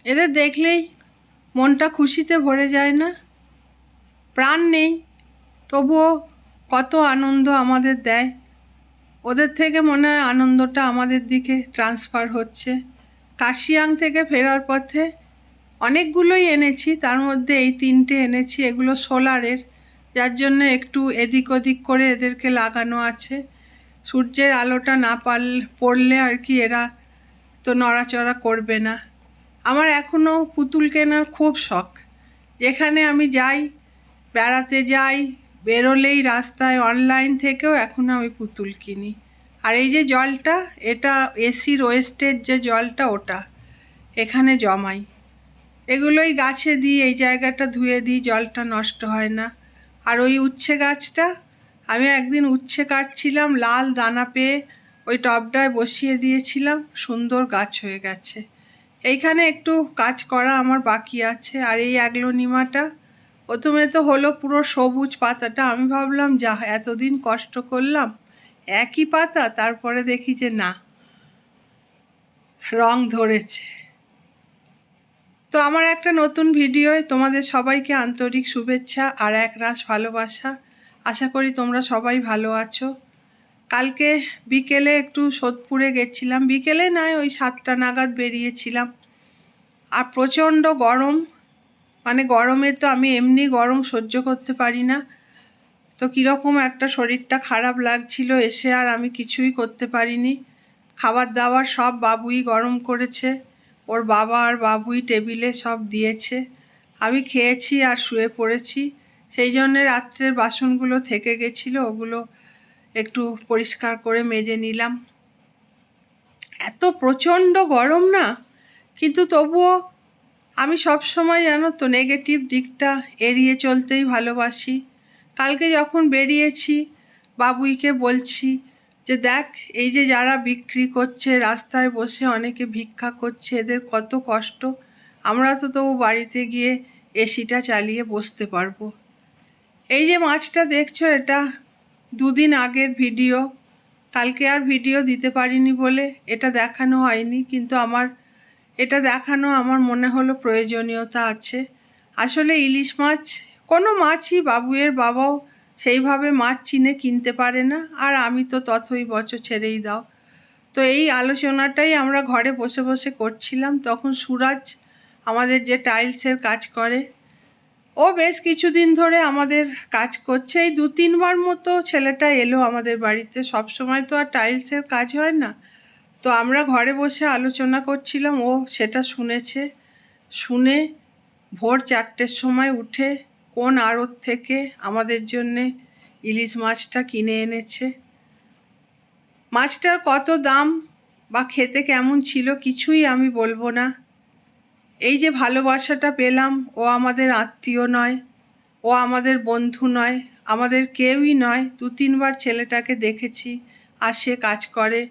এদের দেখলেই মনটা খুশিতে ভরে যায় না? প্রাণ নেই, তবুও কত আনন্দ আমাদের দেয়। ওদের থেকে মনে হয় আনন্দটা আমাদের দিকে ট্রান্সফার হচ্ছে। কার্শিয়াং থেকে ফেরার পথে অনেকগুলোই এনেছি, তার মধ্যে এই 3টে এনেছি। এগুলো সোলারের, যার জন্য একটু এদিক ওদিক করে এদেরকে লাগানো আছে। সূর্যের আলোটা না পড়লে আর কি এরা তো নড়াচড়া করবে না। আমার এখনও পুতুল কেনার খুব শখ। যেখানে আমি যাই, বেড়াতে যাই, বেরোলেই রাস্তায় অনলাইন থেকেও এখন আমি পুতুল কিনি। আর এই যে জলটা, এটা এসির ওয়েস্টের যে জলটা, ওটা এখানে জমাই। এগুলোই গাছে দিই, এই জায়গাটা ধুয়ে দিই, জলটা নষ্ট হয় না। আর ওই উচ্ছে গাছটা, আমি একদিন উচ্ছে কাটছিলাম, লাল দানা পেয়ে ওই টবটায় বসিয়ে দিয়েছিলাম, সুন্দর গাছ হয়ে গেছে। এইখানে একটু কাজ করা আমার বাকি আছে। আর এই অ্যাগ্লোনিমাটা প্রথমে তো হলো পুরো সবুজ পাতাটা, আমি ভাবলাম যা এতদিন কষ্ট করলাম একই পাতা, তারপরে দেখি যে না, রং ধরেছে। তো আমার একটা নতুন ভিডিওয় তোমাদের সবাইকে আন্তরিক শুভেচ্ছা আর একরাশ ভালোবাসা। আশা করি তোমরা সবাই ভালো আছো। কালকে বিকেলে একটু সোদপুরে গেছিলাম, বিকেলে নয় ওই 7টা নাগাদ বেরিয়েছিলাম। আর প্রচণ্ড গরম, মানে গরমে তো আমি এমনি গরম সহ্য করতে পারি না। তো কীরকম একটা শরীরটা খারাপ লাগছিল, এসে আর আমি কিছুই করতে পারিনি। খাবার দাবার সব বাবুই গরম করেছে, ওর বাবা আর বাবুই টেবিলে সব দিয়েছে। আমি খেয়েছি আর শুয়ে পড়েছি। সেই জন্যে রাত্রের বাসনগুলো থেকে গেছিলো, ওগুলো একটু পরিষ্কার করে মেজে নিলাম। এত প্রচণ্ড গরম না, কিন্তু তবুও আমি সব সময় জানো তো নেগেটিভ দিকটা এড়িয়ে চলতেই ভালোবাসি। কালকে যখন বেরিয়েছি, বাবুইকে বলছি যে দেখ, এই যে যারা বিক্রি করছে, রাস্তায় বসে অনেকে ভিক্ষা করছে, এদের কত কষ্ট। আমরা তো তবু বাড়িতে গিয়ে এসিটা চালিয়ে বসতে পারবো। এই যে মাছটা দেখছো, এটা 2 দিন আগের ভিডিও। কালকে আর ভিডিও দিতে পারিনি বলে এটা দেখানো হয়নি, কিন্তু এটা দেখানো আমার মনে হলো প্রয়োজনীয়তা আছে। আসলে ইলিশ মাছ, কোনো মাছই বাবুয়ের বাবাও সেইভাবে মাছ চিনে কিনতে পারে না, আর আমি তো ততই বছর ছেড়েই দাও। তো এই আলোচনাটাই আমরা ঘরে বসে বসে করছিলাম। তখন সুরাজ, আমাদের যে টাইলসের কাজ করে, ও বেশ কিছুদিন ধরে আমাদের কাজ করছে। এই 2-3 বার মতো ছেলেটা এলো আমাদের বাড়িতে, সব সময় তো আর টাইলসের কাজ হয় না। তো আমরা ঘরে বসে আলোচনা করছিলাম, ও সেটা শুনেছে। শুনে ভোর 4টের সময় উঠে কোন আড়ত থেকে আমাদের জন্যে ইলিশ মাছটা কিনে এনেছে। মাছটার কত দাম বা খেতে কেমন ছিল কিছুই আমি বলবো না। এই যে ভালোবাসাটা পেলাম, ও আমাদের আত্মীয় নয়, ও আমাদের বন্ধু নয়, আমাদের কেউই নয়। 2-3 বার ছেলেটাকে দেখেছি, আসে, কাজ করে।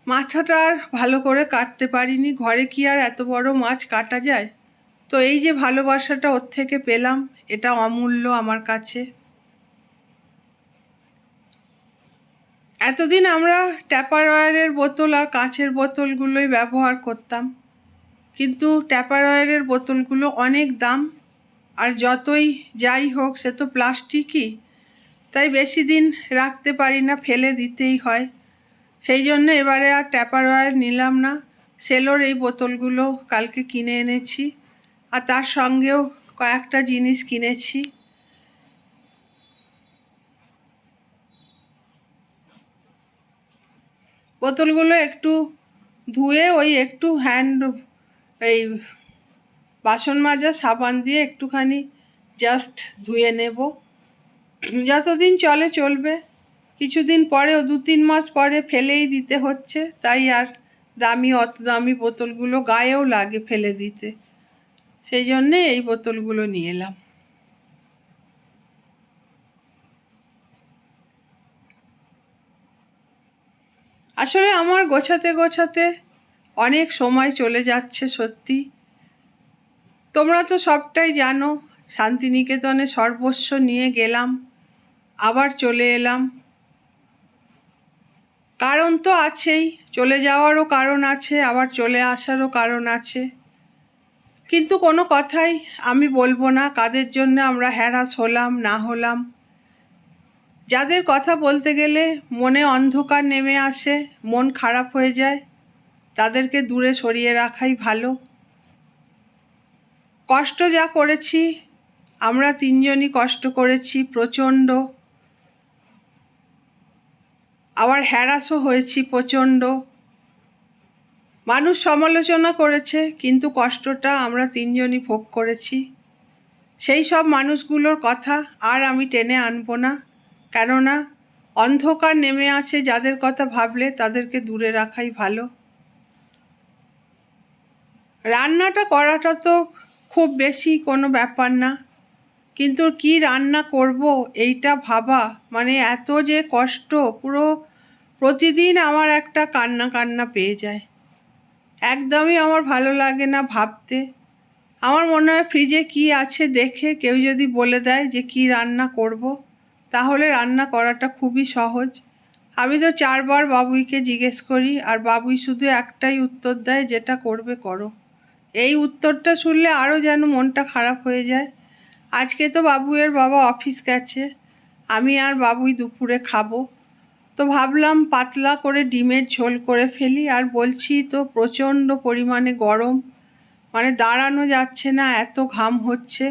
মাছটা আর ভালো করে কাটতে পারিনি, ঘরে কি আর এত বড় মাছ কাটা যায়? তো এই যে ভালোবাসাটা ওর থেকে পেলাম, এটা অমূল্য আমার কাছে। এতদিন আমরা ট্যাপারওয়্যারের বোতল আর কাঁচের বোতলগুলোই ব্যবহার করতাম, কিন্তু ট্যাপারওয়্যারের বোতলগুলো অনেক দাম, আর যতই যাই হোক সে তো প্লাস্টিকই, তাই বেশি দিন রাখতে পারি না, ফেলে দিতেই হয়। সেই জন্য এবারে আর ট্যাপারওয়্যার নিলাম না, সেলোর এই বোতলগুলো কালকে কিনে এনেছি। আর তার সঙ্গেও কয়েকটা জিনিস কিনেছি। বোতলগুলো একটু ধুয়ে ওই একটু এই বাসন মাজা সাবান দিয়ে একটুখানি জাস্ট ধুয়ে নেব। যতদিন চলে চলবে, কিছুদিন পরেও 2-3 মাস পরে ফেলেই দিতে হচ্ছে, তাই আর অত দামি বোতলগুলো গায়েও লাগে ফেলে দিতে। সেই জন্যে এই বোতলগুলো নিয়ে এলাম। আসলে আমার গোছাতে গোছাতে অনেক সময় চলে যাচ্ছে সত্যি। তোমরা তো সবটাই জানো, শান্তিনিকেতনে সর্বস্ব নিয়ে গেলাম, আবার চলে এলাম। কারণ তো আছেই, চলে যাওয়ারও কারণ আছে, আবার চলে আসারও কারণ আছে। কিন্তু কোনো কথাই আমি বলবো না কাদের জন্য আমরা হ্যারাস হলাম না হলাম। যাদের কথা বলতে গেলে মনে অন্ধকার নেমে আসে, মন খারাপ হয়ে যায়, তাদেরকে দূরে সরিয়ে রাখাই ভালো। কষ্ট যা করেছি, আমরা তিনজনই কষ্ট করেছি প্রচণ্ড, আবার হ্যারাসও হয়েছি প্রচণ্ড। মানুষ সমালোচনা করেছে, কিন্তু কষ্টটা আমরা তিনজনই ভোগ করেছি। সেই সব মানুষগুলোর কথা আর আমি টেনে আনবো না, কেননা অন্ধকার নেমে আসে যাদের কথা ভাবলে তাদেরকে দূরে রাখাই ভালো। রান্নাটা করাটা তো খুব বেশি কোনো ব্যাপার না, কিন্তু কি রান্না করব এইটা ভাবা মানে এত যে কষ্ট, পুরো প্রতিদিন আমার একটা কান্না কান্না পেয়ে যায়। একদমই আমার ভালো লাগে না ভাবতে। আমার মনে হয় ফ্রিজে কি আছে দেখে কেউ যদি বলে দেয় যে কি রান্না করব, তাহলে রান্না করাটা খুবই সহজ। আমি তো 4বার বাবুইকে জিজ্ঞেস করি, আর বাবুই শুধু একটাই উত্তর দেয়, যেটা করবে করো। এই উত্তরটা শুনলে আরও যেন মনটা খারাপ হয়ে যায়। আজকে তো বাবুইয়ের বাবা অফিস গেছে, আমি আর বাবুই দুপুরে খাবো। তো ভাবলাম পাতলা করে ডিমের ঝোল করে ফেলি, আর বলছি তো প্রচণ্ড পরিমাণে গরম, মানে দাঁড়ানো যাচ্ছে না, এত ঘাম হচ্ছে।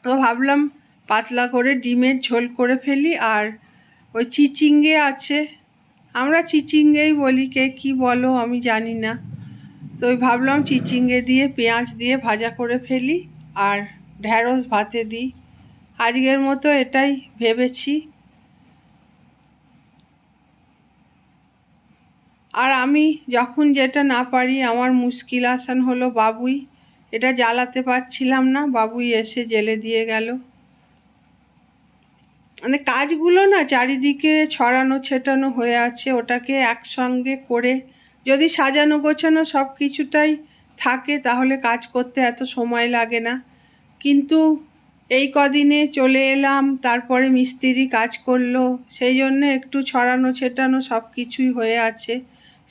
তো ভাবলাম পাতলা করে ডিমের ঝোল করে ফেলি। আর ওই চিচিঙ্গে আছে, আমরা চিচিঙ্গেই বলি, কে কী বলো আমি জানি না। তো ওই ভাবলাম চিচিঙ্গে দিয়ে পেঁয়াজ দিয়ে ভাজা করে ফেলি, আর ঢ্যাঁড়স ভাতে দিই। আজকের মতো এটাই ভেবেছি। আর আমি যখন যেটা না পারি, আমার মুশকিল আসান হলো বাবুই। এটা জ্বালাতে পারছিলাম না, বাবুই এসে জেলে দিয়ে গেল। মানে কাজগুলো না চারিদিকে ছড়ানো ছেটানো হয়ে আছে, ওটাকে একসঙ্গে করে যদি সাজানো গোছানো সব কিছুটাই থাকে তাহলে কাজ করতে এত সময় লাগে না। কিন্তু এই কদিনে চলে এলাম, তারপরে মিস্ত্রি কাজ করলো, সেই জন্য একটু ছড়ানো ছেটানো সব কিছুই হয়ে আছে।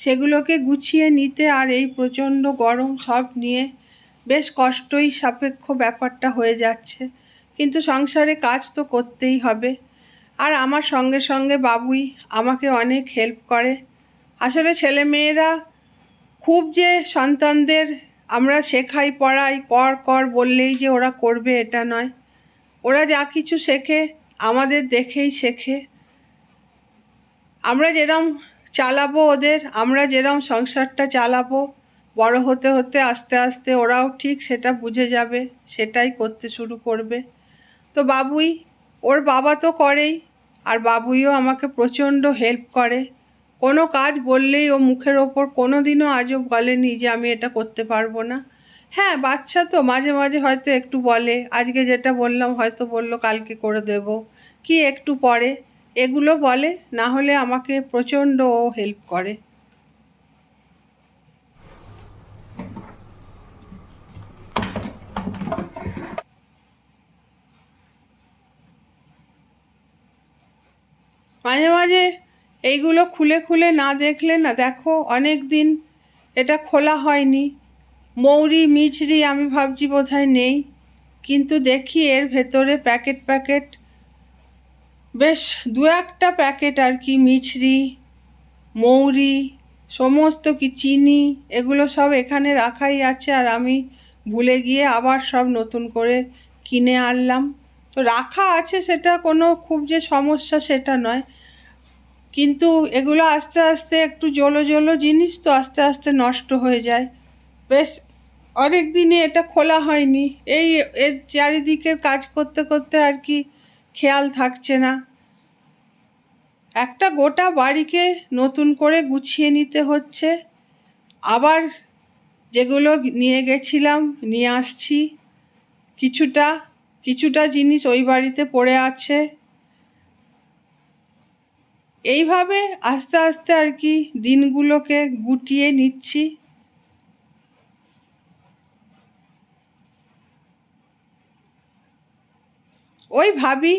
সেগুলোকে গুছিয়ে নিতে আর এই প্রচণ্ড গরম সব নিয়ে বেশ কষ্টই সাপেক্ষ ব্যাপারটা হয়ে যাচ্ছে। কিন্তু সংসারে কাজ তো করতেই হবে। আর আমার সঙ্গে সঙ্গে বাবুই আমাকে অনেক হেল্প করে। আসলে ছেলে মেয়েরা খুব যে সন্তানদের আমরা শেখাই পড়াই কর কর বললেই যে ওরা করবে এটা নয়। ওরা যা কিছু শেখে আমাদের দেখেই শেখে। আমরা যেরম চালাবো ওদের, আমরা যেরম সংসারটা চালাবো, বড় হতে হতে আস্তে আস্তে ওরাও ঠিক সেটা বুঝে যাবে, সেটাই করতে শুরু করবে। তো বাবুই, ওর বাবা তো করেই, আর বাবুইও আমাকে প্রচণ্ড হেল্প করে। কোনো কাজ বললেই ও মুখের ওপর কোনো দিনও আজও বলেনি যে আমি এটা করতে পারবো না। হ্যাঁ, বাচ্চা তো মাঝে মাঝে হয়তো একটু বলে, আজকে যেটা বললাম হয়তো বললো কালকে করে দেব, কি একটু পরে, এগুলো বলে। না হলে আমাকে প্রচণ্ড ও হেল্প করে। মাঝে মাঝে এইগুলো খুলে খুলে না দেখলে না, দেখো অনেক দিন এটা খোলা হয়নি। মৌরি মিছরি আমি ভাবছি বোধহয় নেই, কিন্তু দেখি এর ভেতরে প্যাকেট প্যাকেট বেশ দু একটা প্যাকেট আর কি, মিছরি মৌরি সমস্ত কি চিনি এগুলো সব এখানে রাখাই আছে, আর আমি ভুলে গিয়ে আবার সব নতুন করে কিনে আনলাম। তো রাখা আছে, সেটা কোনো খুব যে সমস্যা সেটা নয়, কিন্তু এগুলো আস্তে আস্তে একটু জলো জলো জিনিস তো আস্তে আস্তে নষ্ট হয়ে যায়। বেশ অনেক দিনে এটা খোলা হয়নি, এই এর চারিদিকের কাজ করতে করতে আর কি খেয়াল থাকছে না। একটা গোটা বাড়িকে নতুন করে গুছিয়ে নিতে হচ্ছে। আবার যেগুলো নিয়ে গেছিলাম নিয়ে আসছি, কিছুটা কিছুটা জিনিস ওই বাড়িতে পড়ে আছে। এইভাবে আস্তে আস্তে আর কি দিনগুলোকে গুটিয়ে নিচ্ছি। ওই ভাবি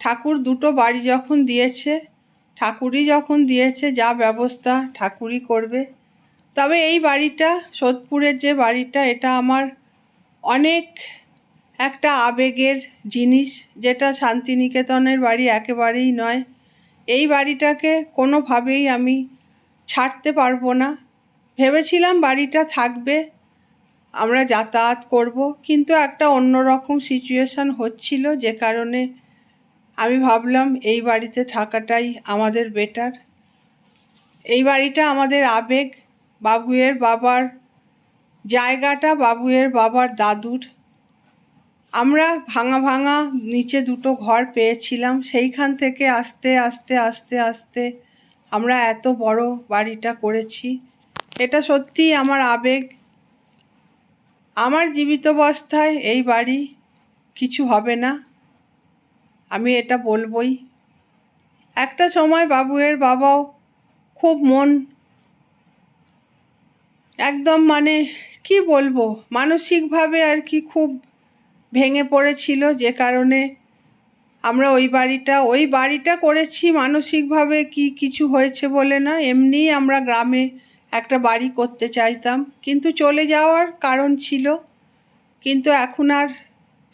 ঠাকুর দুটো বাড়ি যখন দিয়েছে, ঠাকুরই যখন দিয়েছে, যা ব্যবস্থা ঠাকুরই করবে। তবে এই বাড়িটা, সোদপুরের যে বাড়িটা, এটা আমার অনেক একটা আবেগের জিনিস, যেটা শান্তিনিকেতনের বাড়ি একেবারেই নয়। এই বাড়িটাকে কোনোভাবেই আমি ছাড়তে পারবো না। ভেবেছিলাম বাড়িটা থাকবে, আমরা যাতায়াত করব, কিন্তু একটা অন্যরকম সিচুয়েশন হচ্ছিল, যে কারণে আমি ভাবলাম এই বাড়িতে থাকাটাই আমাদের বেটার। এই বাড়িটা আমাদের আবেগ, বাবুয়ের বাবার জায়গাটা, বাবুয়ের বাবার দাদুর। আমরা ভাঙা ভাঙা নিচে দুটো ঘর পেয়েছিলাম, সেইখান থেকে আস্তে আস্তে আস্তে আস্তে আমরা এত বড় বাড়িটা করেছি। এটা সত্যিই আমার আবেগ। আমার জীবিতাবস্থায় এই বাড়ি কিছু হবে না, আমি এটা বলবই। একটা সময় বাবুয়ের বাবাও খুব মন একদম, মানে কি বলবো, মানসিকভাবে আর কি খুব ভেঙে পড়েছিল, যে কারণে আমরা ওই বাড়িটা করেছি মানসিকভাবে, কি কিছু হয়েছে বলে না, এমনিই আমরা গ্রামে একটা বাড়ি করতে চাইতাম, কিন্তু চলে যাওয়ার কারণ ছিল। কিন্তু এখন আর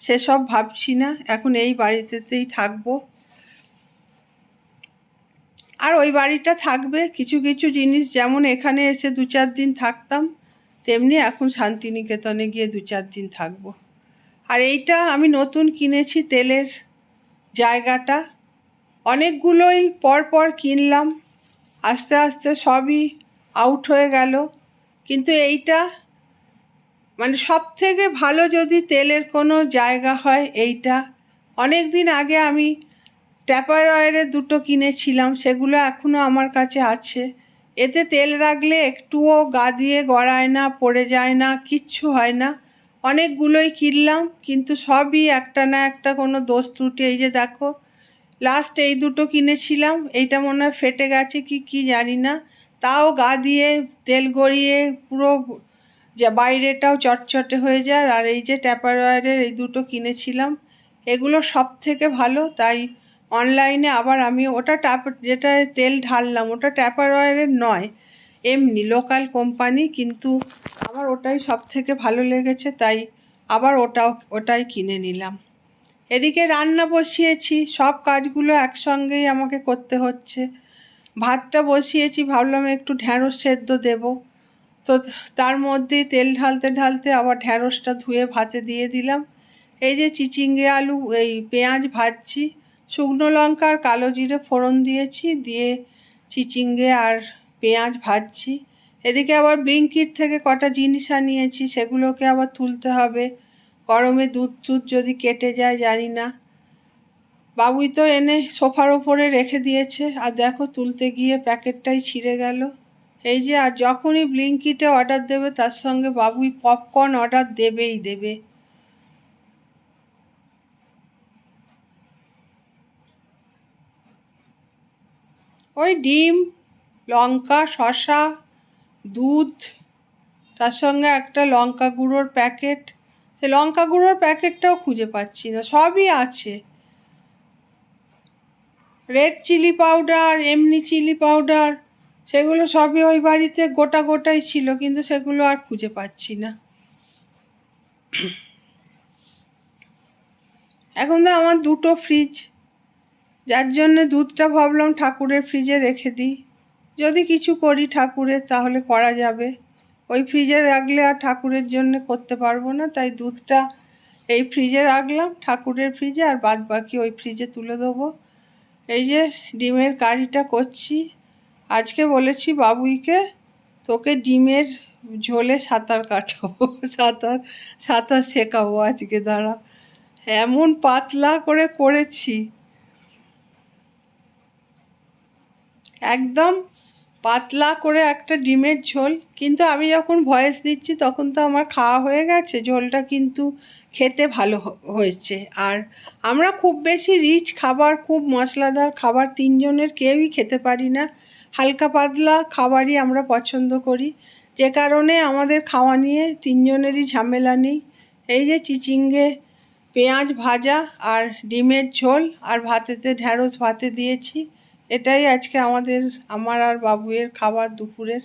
সেসব ভাবছি না, এখন এই বাড়িতেই থাকবো। আর ওই বাড়িটা থাকবে, কিছু কিছু জিনিস যেমন এখানে এসে 2-4 দিন থাকতাম, তেমনি এখন শান্তিনিকেতনে গিয়ে 2-4 দিন থাকবো। আর এইটা আমি নতুন কিনেছি, তেলের জায়গাটা অনেকগুলোই পর কিনলাম, আস্তে আস্তে সবই আউট হয়ে গেল। কিন্তু এইটা মানে সব থেকে ভালো যদি তেলের কোনো জায়গা হয় এইটা। অনেক দিন আগে আমি ট্যাপারওয়্যারের 2টো কিনেছিলাম, সেগুলো এখনও আমার কাছে আছে। এতে তেল রাখলে একটুও গা দিয়ে গড়ায় না, পড়ে যায় না, কিচ্ছু হয় না। অনেকগুলোই কিনলাম, কিন্তু সবই একটা না একটা কোনো দোষ ত্রুটি। এই যে দেখো, লাস্ট এই 2টো কিনেছিলাম, এইটা মনে হয় ফেটে গেছে কি জানি না, তাও গা দিয়ে তেল গড়িয়ে পুরো যা বাইরেটাও চটচটে হয়ে যায়। আর এই যে ট্যাপারওয়্যারের এই 2টো কিনেছিলাম, এগুলো সব থেকে ভালো। তাই অনলাইনে আবার আমি ওটা যেটা তেল ঢাললাম, ওটা ট্যাপারওয়্যারের নয়, এমনি লোকাল কোম্পানি, কিন্তু আমার ওটাই সব থেকে ভালো লেগেছে, তাই আবার ওটাই কিনে নিলাম। এদিকে রান্না বসিয়েছি, সব কাজগুলো একসঙ্গেই আমাকে করতে হচ্ছে। ভাতটা বসিয়েছি, ভাবলাম একটু ঢ্যাঁড়স সেদ্ধ দেব, তো তার মধ্যেই তেল ঢালতে ঢালতে আবার ঢ্যাঁড়সটা ধুয়ে ভাতে দিয়ে দিলাম। এই যে চিচিঙ্গে আলু, এই পেঁয়াজ ভাজছি, শুকনো লঙ্কা আর কালো জিরে ফোড়ন দিয়েছি, দিয়ে চিচিঙ্গে আর পেঁয়াজ ভাজছি। এদিকে আবার ব্লিঙ্কিট থেকে কটা জিনিস আনিয়েছি, সেগুলোকে আবার তুলতে হবে। গরমে দুধ যদি কেটে যায় জানি না। বাবুই তো এনে সোফার ওপরে রেখে দিয়েছে, আর দেখো তুলতে গিয়ে প্যাকেটটাই ছিঁড়ে গেল। এই যে, আর যখনই ব্লিঙ্কিটে অর্ডার দেবে তার সঙ্গে বাবুই পপকর্ন অর্ডার দেবেই দেবে। ওই ডিম, লঙ্কা, শসা, দুধ, তার সঙ্গে একটা লঙ্কা গুঁড়োর প্যাকেট। সে লঙ্কা গুঁড়োর প্যাকেটটাও খুঁজে পাচ্ছি না, সবই আছে। রেড চিলি পাউডার, এমনি চিলি পাউডার, সেগুলো সবই ওই বাড়িতে গোটাই ছিল, কিন্তু সেগুলো আর খুঁজে পাচ্ছি না। এখন তো আমার 2টো ফ্রিজ, যার জন্য দুধটা ভাবলাম ঠাকুরের ফ্রিজে রেখে দিই। যদি কিছু করি ঠাকুরের, তাহলে করা যাবে। ওই ফ্রিজে রাখলে আর ঠাকুরের জন্য করতে পারবো না, তাই দুধটা এই ফ্রিজে রাখলাম, ঠাকুরের ফ্রিজে, আর বাদ বাকি ওই ফ্রিজে তুলে দেবো। এই যে ডিমের কারিটা করছি, আজকে বলেছি বাবুইকে, তোকে ডিমের ঝোলে সাঁতার কাটাবো, সাঁতার শেখাবো আজকে, দাঁড়া। এমন পাতলা করে করেছি, একদম পাতলা করে একটা ডিমের ঝোল। কিন্তু আমি যখন ভয়েস দিচ্ছি তখন তো আমার খাওয়া হয়ে গেছে, ঝোলটা কিন্তু খেতে ভালো হয়েছে। আর আমরা খুব বেশি রিচ খাবার, খুব মশলাদার খাবার 3 জনের কেউই খেতে পারি না, হালকা পাতলা খাবারই আমরা পছন্দ করি, যে কারণে আমাদের খাওয়া নিয়ে 3 জনেরই ঝামেলা নেই। এই যে চিচিঙ্গে পেঁয়াজ ভাজা আর ডিমের ঝোল, আর ভাতেতে ঢ্যাঁড়স ভাতে দিয়েছি, এটাই আজকে আমার আর বাবুয়ের খাবার দুপুরের।